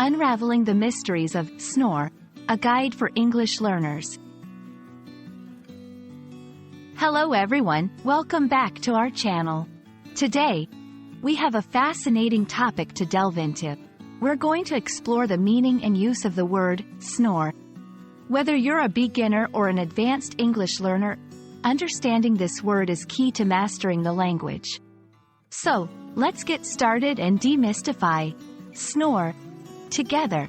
Unraveling the Mysteries of Snore, a guide for English learners. Hello everyone, welcome back to our channel. Today, we have a fascinating topic to delve into. We're going to explore the meaning and use of the word snore. Whether you're a beginner or an advanced English learner, understanding this word is key to mastering the language. So, let's get started and demystify snore together.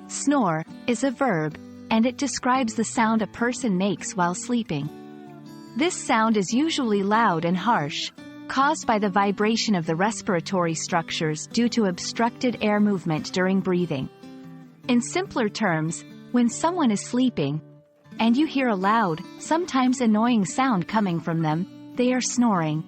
Snore is a verb, and it describes the sound a person makes while sleeping. This sound is usually loud and harsh, caused by the vibration of the respiratory structures due to obstructed air movement during breathing. In simpler terms, when someone is sleeping, and you hear a loud, sometimes annoying sound coming from them, they are snoring.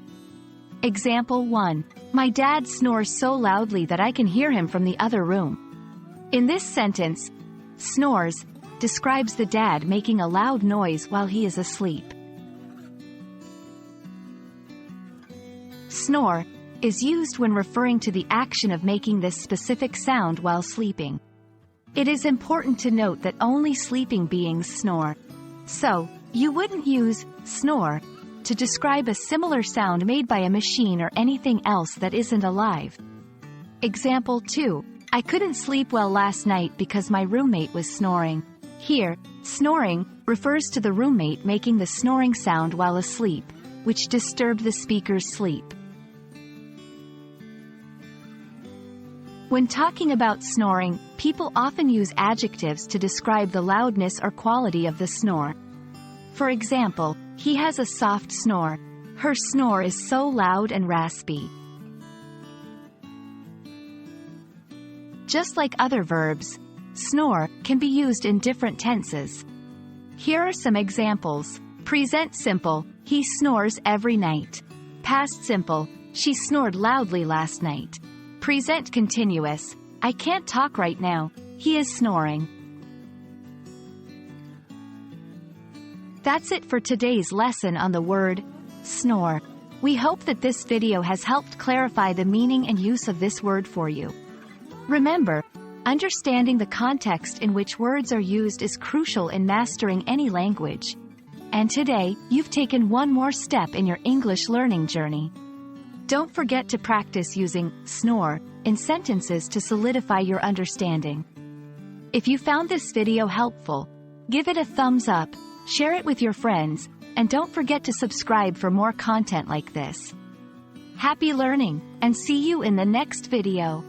Example 1. My dad snores so loudly that I can hear him from the other room. In this sentence, snores describes the dad making a loud noise while he is asleep. Snore is used when referring to the action of making this specific sound while sleeping. It is important to note that only sleeping beings snore. So, you wouldn't use snore to describe a similar sound made by a machine or anything else that isn't alive. Example 2. I couldn't sleep well last night because my roommate was snoring. Here, snoring refers to the roommate making the snoring sound while asleep, which disturbed the speaker's sleep. When talking about snoring, people often use adjectives to describe the loudness or quality of the snore. For example, he has a soft snore. Her snore is so loud and raspy. Just like other verbs, snore can be used in different tenses. Here are some examples. Present simple, he snores every night. Past simple, she snored loudly last night. Present continuous, I can't talk right now, he is snoring. That's it for today's lesson on the word snore. We hope that this video has helped clarify the meaning and use of this word for you. Remember, understanding the context in which words are used is crucial in mastering any language. And today, you've taken one more step in your English learning journey. Don't forget to practice using snore in sentences to solidify your understanding. If you found this video helpful, give it a thumbs up, share it with your friends, and don't forget to subscribe for more content like this. Happy learning, and see you in the next video.